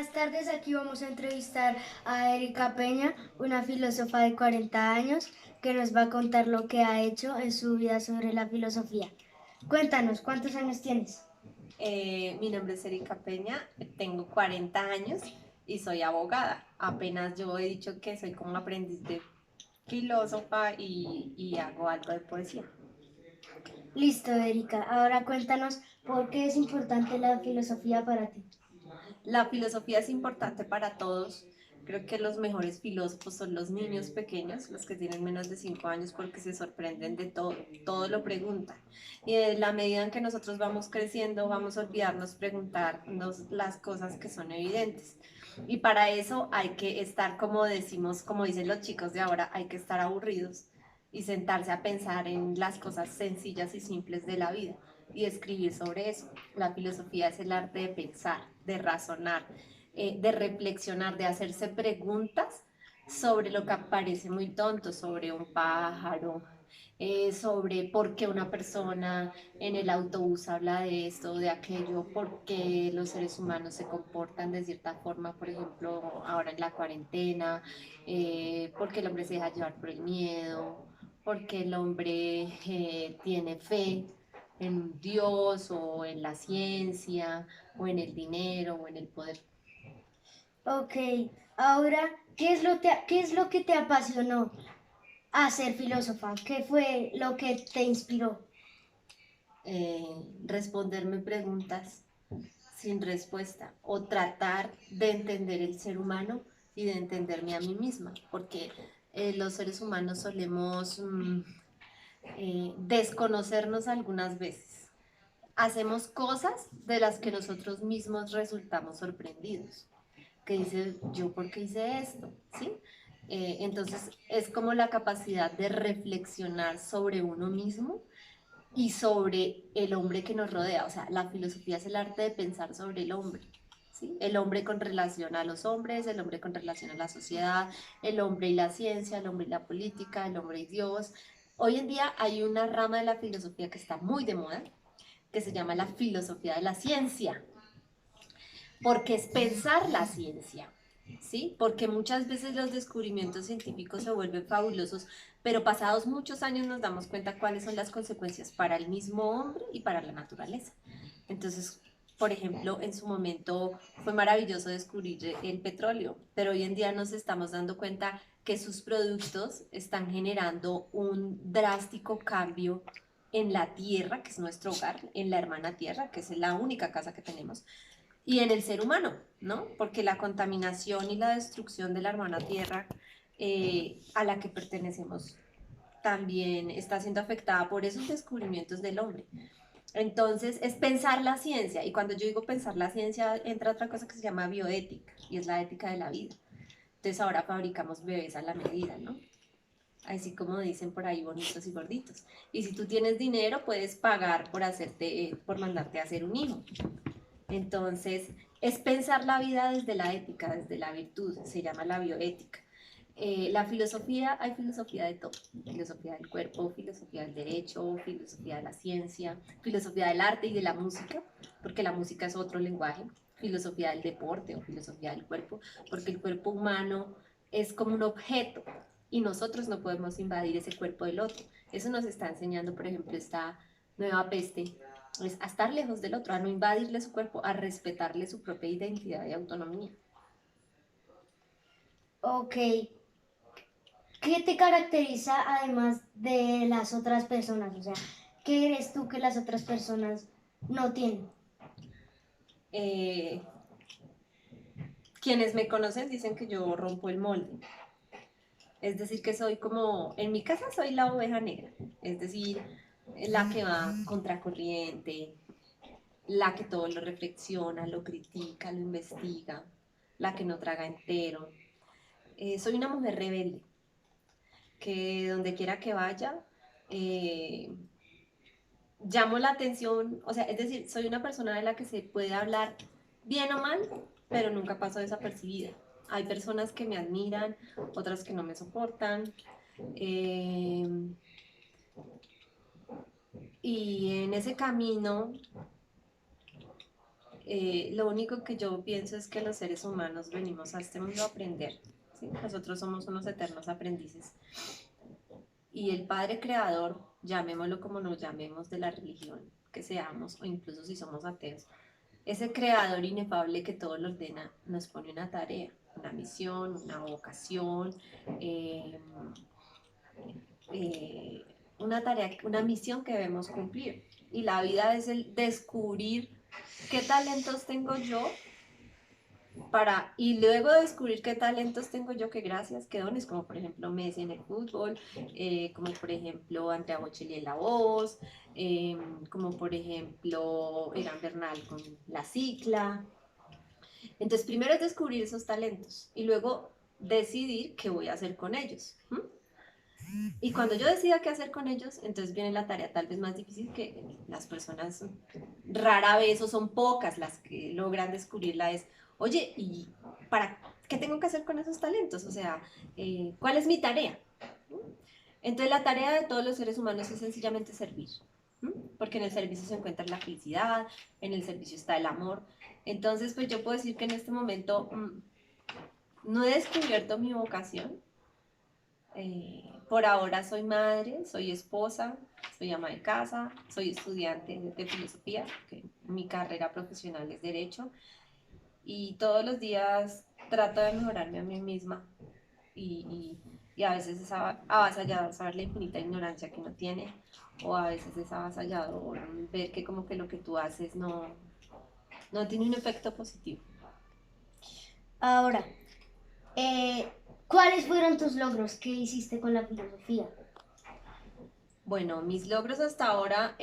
Buenas tardes, aquí vamos a entrevistar a Erika Peña, una filósofa de 40 años que nos va a contar lo que ha hecho en su vida sobre la filosofía. Cuéntanos, ¿cuántos años tienes? Mi nombre es Erika Peña, tengo 40 años y soy abogada. Apenas yo he dicho que soy como aprendiz de filósofa y hago algo de poesía. Listo, Erika. Ahora cuéntanos por qué es importante la filosofía para ti. La filosofía es importante para todos. Creo que los mejores filósofos son los niños pequeños, los que tienen menos de 5 años, porque se sorprenden de todo, todo lo preguntan. Y en la medida en que nosotros vamos creciendo, vamos a olvidarnos preguntarnos las cosas que son evidentes. Y para eso hay que estar, como decimos, como dicen los chicos de ahora, hay que estar aburridos y sentarse a pensar en las cosas sencillas y simples de la vida y escribir sobre eso. La filosofía es el arte de pensar, de razonar, de reflexionar, de hacerse preguntas sobre lo que parece muy tonto, sobre un pájaro, sobre por qué una persona en el autobús habla de esto o de aquello, por qué los seres humanos se comportan de cierta forma, por ejemplo, ahora en la cuarentena, por qué el hombre se deja llevar por el miedo, por qué el hombre tiene fe en un Dios o en la ciencia o en el dinero o en el poder. Ok, ahora, ¿qué es lo que te apasionó a ser filósofa? ¿Qué fue lo que te inspiró? Responderme preguntas sin respuesta o tratar de entender el ser humano y de entenderme a mí misma, porque los seres humanos solemos desconocernos algunas veces. Hacemos cosas de las que nosotros mismos resultamos sorprendidos. Que dice, ¿yo por qué hice esto? ¿Sí? Entonces es como la capacidad de reflexionar sobre uno mismo y sobre el hombre que nos rodea. O sea, la filosofía es el arte de pensar sobre el hombre. ¿Sí? El hombre con relación a los hombres, el hombre con relación a la sociedad, el hombre y la ciencia, el hombre y la política, el hombre y Dios. Hoy en día hay una rama de la filosofía que está muy de moda, que se llama la filosofía de la ciencia, porque es pensar la ciencia, ¿sí? Porque muchas veces los descubrimientos científicos se vuelven fabulosos, pero pasados muchos años nos damos cuenta cuáles son las consecuencias para el mismo hombre y para la naturaleza. Entonces, por ejemplo, en su momento fue maravilloso descubrir el petróleo, pero hoy en día nos estamos dando cuenta que sus productos están generando un drástico cambio en la tierra, que es nuestro hogar, en la hermana tierra, que es la única casa que tenemos, y en el ser humano, ¿no? Porque la contaminación y la destrucción de la hermana tierra a la que pertenecemos también está siendo afectada por esos descubrimientos del hombre. Entonces, es pensar la ciencia, y cuando yo digo pensar la ciencia, entra otra cosa que se llama bioética, y es la ética de la vida. Entonces, ahora fabricamos bebés a la medida, ¿no? Así como dicen por ahí, bonitos y gorditos. Y si tú tienes dinero, puedes pagar por hacerte, por mandarte a hacer un hijo. Entonces, es pensar la vida desde la ética, desde la virtud, se llama la bioética. La filosofía, hay filosofía de todo, filosofía del cuerpo, filosofía del derecho, filosofía de la ciencia, filosofía del arte y de la música, porque la música es otro lenguaje, filosofía del deporte o filosofía del cuerpo, porque el cuerpo humano es como un objeto y nosotros no podemos invadir ese cuerpo del otro. Eso nos está enseñando, por ejemplo, esta nueva peste, es a estar lejos del otro, a no invadirle su cuerpo, a respetarle su propia identidad y autonomía. Ok, ¿qué te caracteriza además de las otras personas? O sea, ¿qué eres tú que las otras personas no tienen? Eh, Quienes me conocen dicen que yo rompo el molde, es decir, que soy como, en mi casa soy la oveja negra, es decir, la que va contracorriente, la que todo lo reflexiona, lo critica, lo investiga, la que no traga entero. Soy una mujer rebelde, que donde quiera que vaya, eh, llamo la atención, o sea, es decir, soy una persona de la que se puede hablar bien o mal, pero nunca paso desapercibida. Hay personas que me admiran, otras que no me soportan. eh, y en ese camino Lo único que yo pienso es que los seres humanos venimos a este mundo a aprender, ¿sí? Nosotros somos unos eternos aprendices. Y el Padre Creador, llamémoslo como nos llamemos de la religión que seamos, o incluso si somos ateos, ese Creador inefable que todo lo ordena, nos pone una tarea, una misión, una vocación, eh, eh, una tarea, una misión que debemos cumplir. Y la vida es el descubrir qué talentos tengo yo y luego descubrir qué talentos tengo yo, qué gracias, qué dones, como por ejemplo Messi en el fútbol, como por ejemplo Andrea Bocelli en la voz, como por ejemplo Egan Bernal con la cicla. Entonces primero es descubrir esos talentos y luego decidir qué voy a hacer con ellos. Y cuando yo decida qué hacer con ellos, entonces viene la tarea tal vez más difícil, que las personas rara vez o son pocas las que logran descubrirla, es, oye, ¿y para qué tengo que hacer con esos talentos? O sea, ¿cuál es mi tarea? Entonces la tarea de todos los seres humanos es sencillamente servir, porque en el servicio se encuentra la felicidad, en el servicio está el amor. Entonces, pues yo puedo decir que en este momento no he descubierto mi vocación. Por ahora soy madre, soy esposa, soy ama de casa, soy estudiante de filosofía, que mi carrera profesional es derecho, y todos los días trato de mejorarme a mí misma y a veces es avasallador saber la infinita ignorancia que uno tiene, o a veces es avasallador ver que como que lo que tú haces no tiene un efecto positivo. Ahora, ¿cuáles fueron tus logros que hiciste con la filosofía? Bueno, mis logros hasta ahora,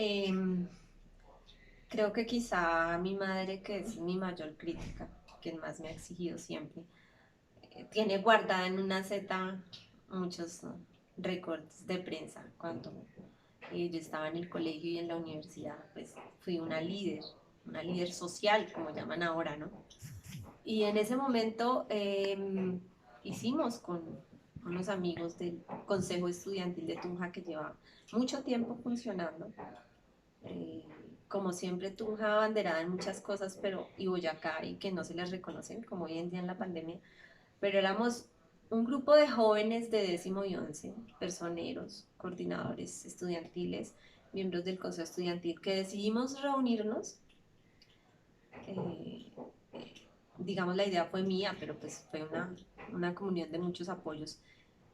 creo que quizá mi madre, que es mi mayor crítica, quien más me ha exigido siempre, tiene guardada en una seta muchos recortes de prensa. Cuando yo estaba en el colegio y en la universidad, pues fui una líder social, como llaman ahora, ¿no? Y en ese momento hicimos con unos amigos del Consejo Estudiantil de Tunja, que lleva mucho tiempo funcionando. Eh, Como siempre, Tunja abanderada en muchas cosas, pero y Boyacá, y que no se les reconocen, como hoy en día en la pandemia, pero éramos un grupo de jóvenes de 10º y 11, personeros, coordinadores estudiantiles, miembros del Consejo Estudiantil, que decidimos reunirnos. eh, digamos, la idea fue mía, pero pues fue una comunión de muchos apoyos.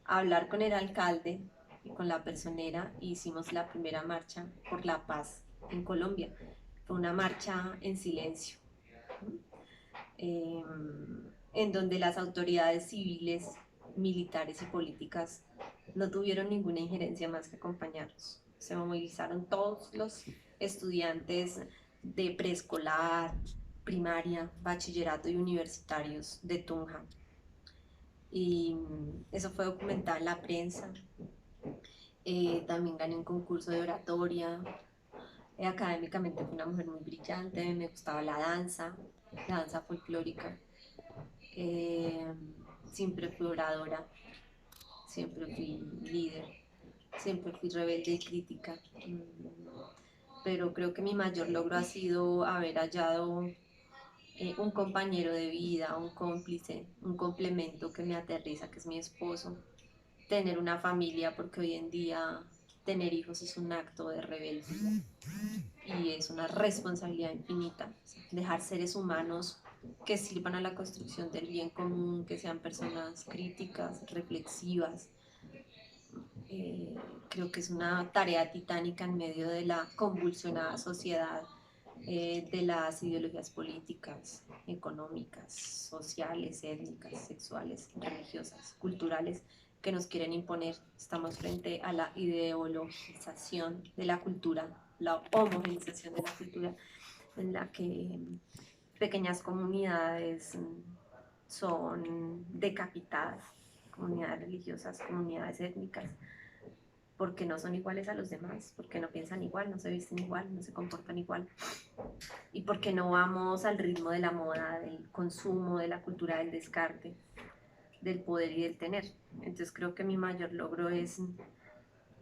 A hablar con el alcalde y con la personera, y hicimos la primera marcha por la paz en Colombia. Fue una marcha en silencio, eh, en donde las autoridades civiles, militares y políticas no tuvieron ninguna injerencia más que acompañarnos. Se movilizaron todos los estudiantes de preescolar, primaria, bachillerato y universitarios de Tunja. Y eso fue documentado en la prensa. También gané un concurso de oratoria. Académicamente fui una mujer muy brillante, me gustaba la danza folclórica. Eh, Siempre fui oradora, siempre fui líder, siempre fui rebelde y crítica. Pero creo que mi mayor logro ha sido haber hallado un compañero de vida, un cómplice, un complemento que me aterriza, que es mi esposo. Tener una familia, porque hoy en día tener hijos es un acto de rebeldía y es una responsabilidad infinita. Dejar seres humanos que sirvan a la construcción del bien común, que sean personas críticas, reflexivas. Eh, Creo que es una tarea titánica en medio de la convulsionada sociedad, de las ideologías políticas, económicas, sociales, étnicas, sexuales, religiosas, culturales, que nos quieren imponer. Estamos frente a la ideologización de la cultura, la homogenización de la cultura, en la que pequeñas comunidades son decapitadas, comunidades religiosas, comunidades étnicas, porque no son iguales a los demás, porque no piensan igual, no se visten igual, no se comportan igual, y porque no vamos al ritmo de la moda, del consumo, de la cultura del descarte, del poder y del tener. Entonces creo que mi mayor logro es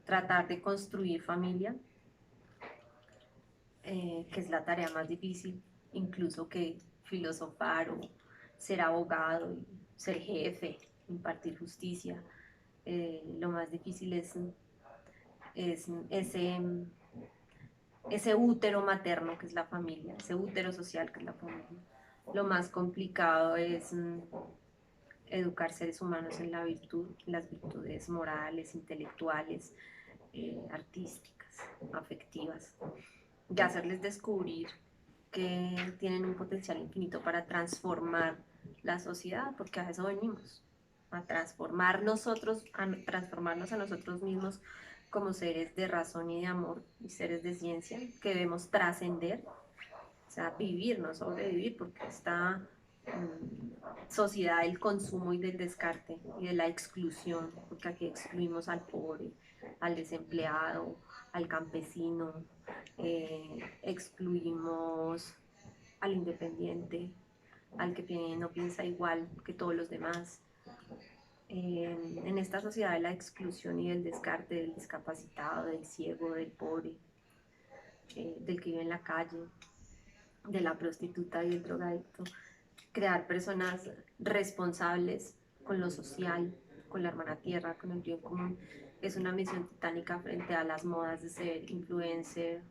tratar de construir familia, que es la tarea más difícil, incluso que filosofar o ser abogado, y ser jefe, impartir justicia. Lo más difícil es ese útero materno que es la familia, ese útero social que es la familia. Lo más complicado es educar seres humanos en la virtud, en las virtudes morales, intelectuales, artísticas, afectivas, y hacerles descubrir que tienen un potencial infinito para transformar la sociedad, porque a eso venimos, a transformar nosotros, a transformarnos a nosotros mismos como seres de razón y de amor y seres de ciencia que debemos trascender, o sea, vivir, no sobrevivir, porque esta sociedad del consumo y del descarte y de la exclusión, porque aquí excluimos al pobre, al desempleado, al campesino, excluimos al independiente, al que no piensa igual que todos los demás. En esta sociedad de la exclusión y del descarte, del discapacitado, del ciego, del pobre, del que vive en la calle, de la prostituta y el drogadicto, crear personas responsables con lo social, con la hermana tierra, con el bien común, es una misión titánica frente a las modas de ser influencer,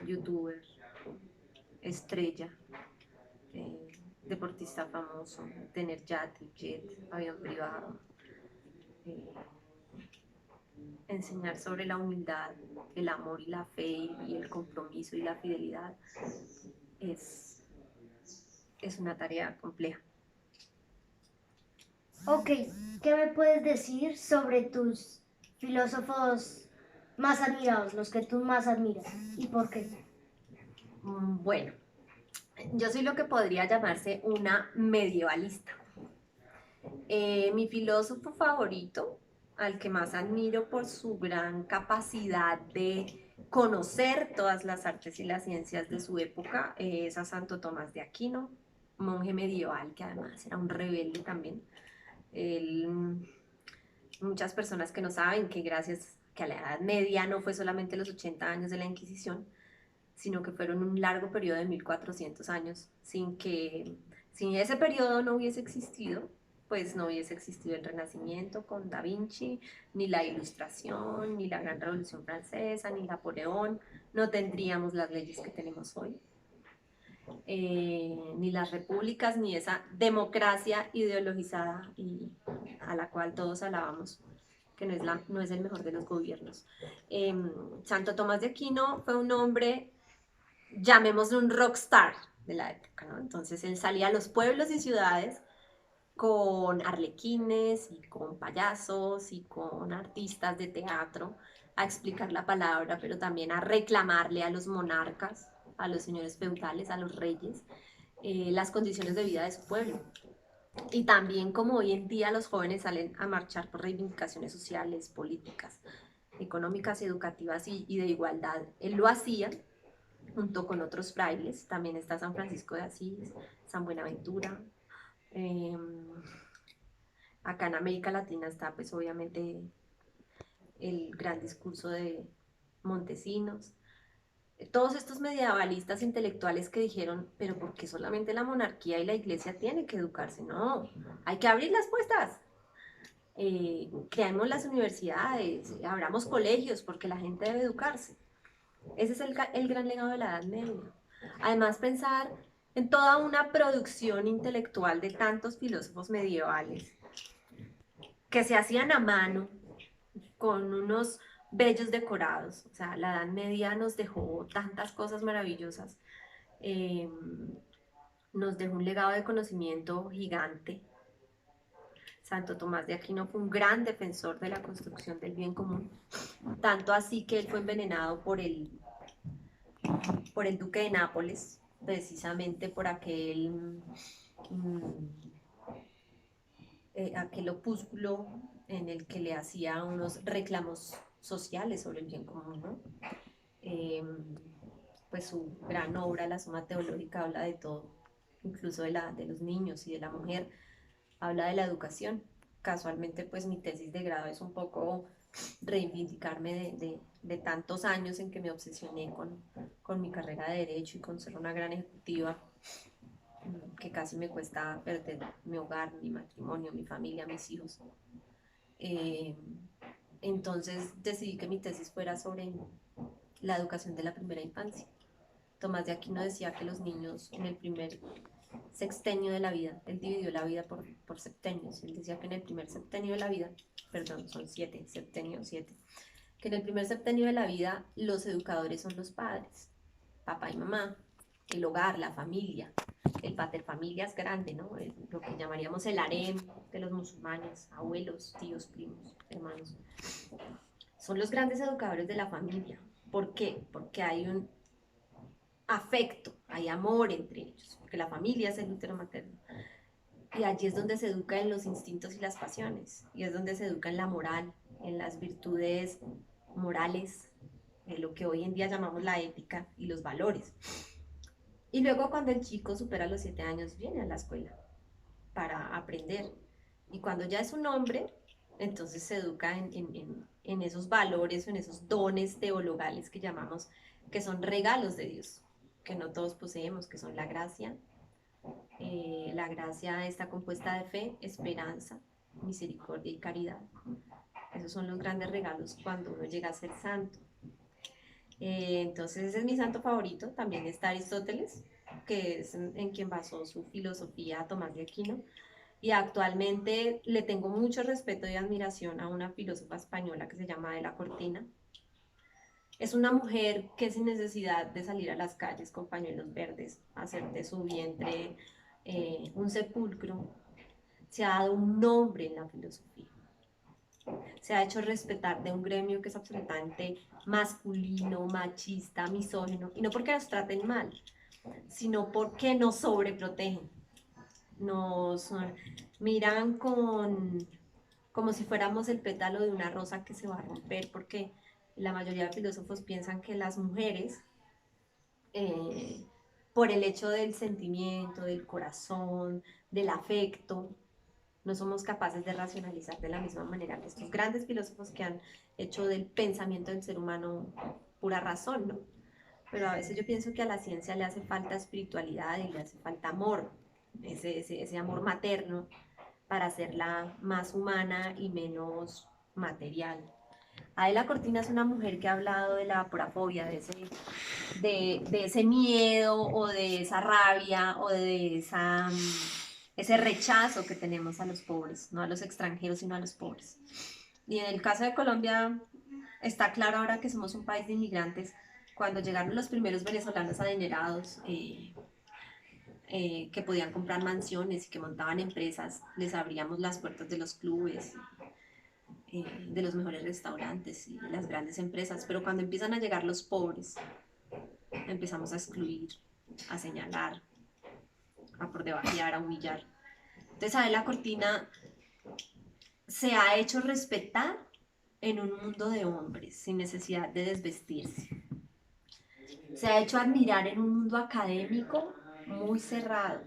youtuber, estrella, deportista famoso, tener yate, jet, avión privado, eh, enseñar sobre la humildad, el amor y la fe y el compromiso y la fidelidad es, es una tarea compleja. Ok, ¿qué me puedes decir sobre tus filósofos más admirados, los que tú más admiras y por qué? Bueno, yo soy lo que podría llamarse una medievalista. Mi filósofo favorito, al que más admiro por su gran capacidad de conocer todas las artes y las ciencias de su época, es a Santo Tomás de Aquino, monje medieval que además era un rebelde también. Él, muchas personas que no saben que gracias que a la Edad Media no fue solamente los 80 años de la Inquisición, sino que fueron un largo periodo de 1400 años, sin ese periodo no hubiese existido, pues no hubiese existido el Renacimiento con Da Vinci, ni la Ilustración, ni la Gran Revolución Francesa, ni Napoleón, no tendríamos las leyes que tenemos hoy, ni las repúblicas, ni esa democracia ideologizada y a la cual todos alabamos, que no es el mejor de los gobiernos. Santo Tomás de Aquino fue un hombre, llamémoslo un rockstar de la época, ¿no? Entonces él salía a los pueblos y ciudades con arlequines y con payasos y con artistas de teatro a explicar la palabra, pero también a reclamarle a los monarcas, a los señores feudales, a los reyes, las condiciones de vida de su pueblo. Y también como hoy en día los jóvenes salen a marchar por reivindicaciones sociales, políticas, económicas, educativas y de igualdad. Él lo hacía junto con otros frailes, también está San Francisco de Asís, San Buenaventura. Eh, Acá en América Latina está pues obviamente el gran discurso de Montesinos. Todos estos medievalistas intelectuales que dijeron, pero ¿por qué solamente la monarquía y la iglesia tienen que educarse? No, hay que abrir las puertas. Creamos las universidades, abramos colegios porque la gente debe educarse. Ese es el gran legado de la Edad Media. Además, pensar en toda una producción intelectual de tantos filósofos medievales que se hacían a mano con unos bellos decorados. O sea, la Edad Media nos dejó tantas cosas maravillosas. Eh, Nos dejó un legado de conocimiento gigante. Santo Tomás de Aquino fue un gran defensor de la construcción del bien común, tanto así que él fue envenenado por el duque de Nápoles, precisamente por aquel opúsculo en el que le hacía unos reclamos sociales sobre el bien común, ¿no? Pues su gran obra, la Suma Teológica, habla de todo, incluso de los niños y de la mujer, habla de la educación. Casualmente, pues mi tesis de grado es un poco reivindicarme de tantos años en que me obsesioné con mi carrera de derecho y con ser una gran ejecutiva, que casi me cuesta perder mi hogar, mi matrimonio, mi familia, mis hijos. Eh, entonces decidí que mi tesis fuera sobre la educación de la primera infancia. Tomás de Aquino decía que los niños en el primer sextenio de la vida, él dividió la vida por septenios, él decía que en el primer septenio de la vida, perdón, son 7, septenio 7, que en el primer septenio de la vida los educadores son los padres, papá y mamá, el hogar, la familia, el paterfamilia es grande, ¿no? Lo que llamaríamos el harem de los musulmanes, abuelos, tíos, primos, hermanos. Son los grandes educadores de la familia. ¿Por qué? Porque hay un afecto, hay amor entre ellos, porque la familia es el útero materno. Y allí es donde se educa en los instintos y las pasiones, y es donde se educa en la moral, en las virtudes morales, en lo que hoy en día llamamos la ética y los valores. Y luego cuando el chico supera los 7 años, viene a la escuela para aprender. Y cuando ya es un hombre, entonces se educa en esos valores o en esos dones teologales que llamamos, que son regalos de Dios, que no todos poseemos, que son la gracia. La gracia está compuesta de fe, esperanza, misericordia y caridad. Esos son los grandes regalos cuando uno llega a ser santo. Entonces ese es mi santo favorito. También está Aristóteles, que es en quien basó su filosofía Tomás de Aquino. Y actualmente le tengo mucho respeto y admiración a una filósofa española que se llama Adela Cortina. Es una mujer que sin necesidad de salir a las calles con pañuelos verdes, hacer de su vientre un sepulcro, se ha dado un nombre en la filosofía. Se ha hecho respetar de un gremio que es absolutamente masculino, machista, misógino, y no porque nos traten mal, sino porque nos sobreprotegen, nos miran como si fuéramos el pétalo de una rosa que se va a romper, porque la mayoría de filósofos piensan que las mujeres, por el hecho del sentimiento, del corazón, del afecto, no somos capaces de racionalizar de la misma manera que estos grandes filósofos que han hecho del pensamiento del ser humano pura razón, ¿no? Pero a veces yo pienso que a la ciencia le hace falta espiritualidad y le hace falta amor, ese amor materno para hacerla más humana y menos material. Adela Cortina es una mujer que ha hablado de la aporafobia, de ese miedo o de esa rabia o de ese rechazo que tenemos a los pobres, no a los extranjeros, sino a los pobres. Y en el caso de Colombia, está claro ahora que somos un país de inmigrantes. Cuando llegaron los primeros venezolanos adinerados, que podían comprar mansiones y que montaban empresas, les abríamos las puertas de los clubes, de los mejores restaurantes y de las grandes empresas. Pero cuando empiezan a llegar los pobres, empezamos a excluir, a señalar, a por debajear, a humillar. Entonces Adela Cortina se ha hecho respetar en un mundo de hombres, sin necesidad de desvestirse. Se ha hecho admirar en un mundo académico muy cerrado.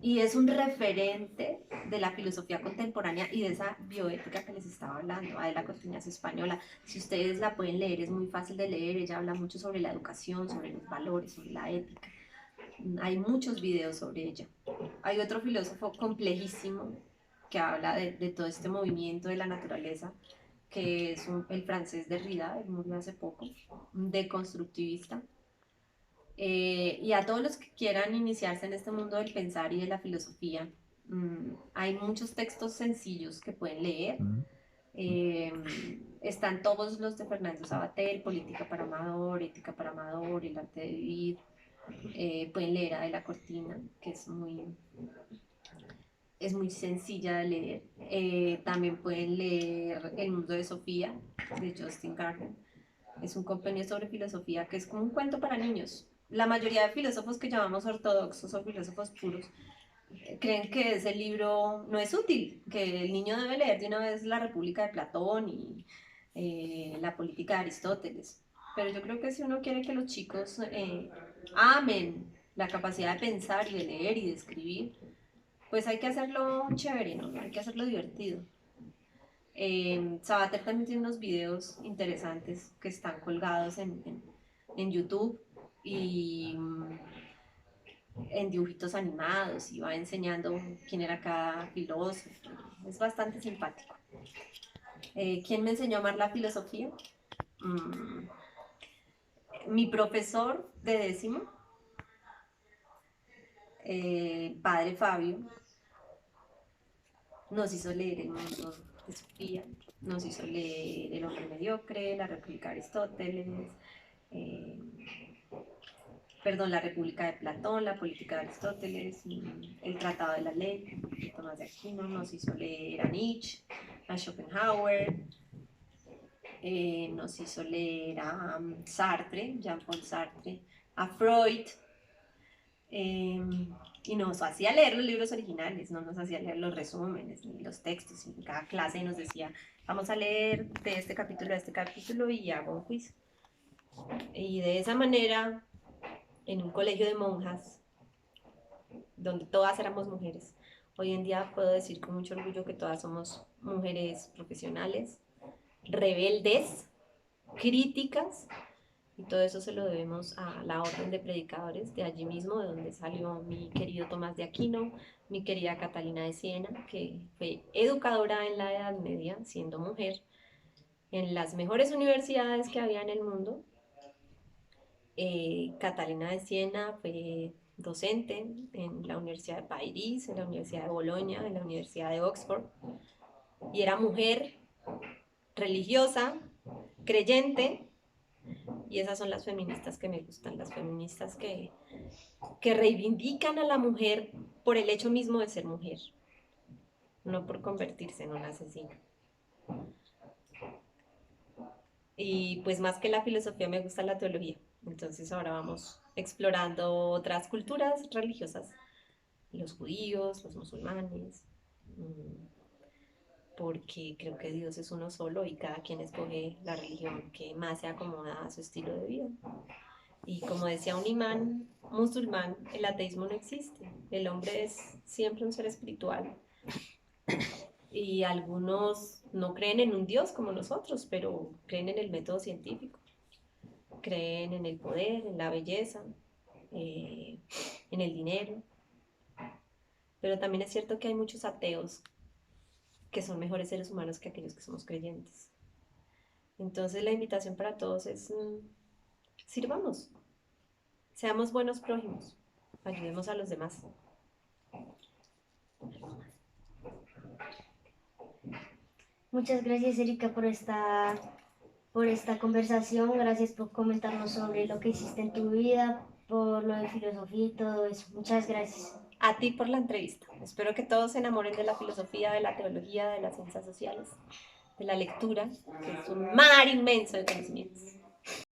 Y es un referente de la filosofía contemporánea y de esa bioética que les estaba hablando. Adela Cortina es española. Si ustedes la pueden leer, es muy fácil de leer. Ella habla mucho sobre la educación, sobre los valores, sobre la ética. Hay muchos videos sobre ella. Hay otro filósofo complejísimo que habla de todo este movimiento de la naturaleza, que es el francés Derrida, él murió hace poco, un deconstructivista. Y a todos los que quieran iniciarse en este mundo del pensar y de la filosofía, hay muchos textos sencillos que pueden leer. Están todos los de Fernando Sabater, Política para Amador, Ética para Amador, El arte de vivir. Pueden leer a Adela Cortina, que es muy sencilla de leer. También pueden leer El mundo de Sofía, de Justin Gardner. Es un compendio sobre filosofía que es como un cuento para niños. La mayoría de filósofos que llamamos ortodoxos o filósofos puros creen que ese libro no es útil, que el niño debe leer de una vez La República de Platón y La Política de Aristóteles. Pero yo creo que si uno quiere que los chicos amen la capacidad de pensar y de leer y de escribir, pues hay que hacerlo chévere, ¿no? Hay que hacerlo divertido. Sabater también tiene unos videos interesantes que están colgados en YouTube y en dibujitos animados y va enseñando quién era cada filósofo. Es bastante simpático. ¿Quién me enseñó a amar la filosofía? Mi profesor de décimo, padre Fabio, nos hizo leer El mundo de Sofía, nos hizo leer El hombre mediocre, La República de Aristóteles, la República de Platón, La política de Aristóteles, El Tratado de la Ley de Tomás de Aquino, nos hizo leer a Nietzsche, a Schopenhauer, nos hizo leer a Sartre, Jean-Paul Sartre, a Freud, y nos hacía leer los libros originales, no nos hacía leer los resúmenes ni los textos. En cada clase nos decía, vamos a leer de este capítulo a este capítulo y hago un quiz. Y de esa manera, en un colegio de monjas, donde todas éramos mujeres, hoy en día puedo decir con mucho orgullo que todas somos mujeres profesionales, rebeldes, críticas, y todo eso se lo debemos a la orden de predicadores de allí mismo, de donde salió mi querido Tomás de Aquino, mi querida Catalina de Siena, que fue educadora en la Edad Media, siendo mujer, en las mejores universidades que había en el mundo. Catalina de Siena fue docente en la Universidad de París, en la Universidad de Bolonia, en la Universidad de Oxford, y era mujer, religiosa, creyente. Y esas son las feministas que me gustan, las feministas que reivindican a la mujer por el hecho mismo de ser mujer, no por convertirse en una asesina. Y pues más que la filosofía me gusta la teología, entonces ahora vamos explorando otras culturas religiosas, los judíos, los musulmanes, porque creo que Dios es uno solo y cada quien escoge la religión que más se acomoda a su estilo de vida. Y como decía un imán musulmán, el ateísmo no existe. El hombre es siempre un ser espiritual. Y algunos no creen en un Dios como nosotros, pero creen en el método científico. Creen en el poder, en la belleza, en el dinero. Pero también es cierto que hay muchos ateos que son mejores seres humanos que aquellos que somos creyentes. Entonces la invitación para todos es sirvamos, seamos buenos prójimos, ayudemos a los demás. Muchas gracias, Erika, por esta conversación. Gracias por comentarnos sobre lo que hiciste en tu vida, por lo de filosofía y todo eso. Muchas gracias. A ti por la entrevista. Espero que todos se enamoren de la filosofía, de la teología, de las ciencias sociales, de la lectura, que es un mar inmenso de conocimientos.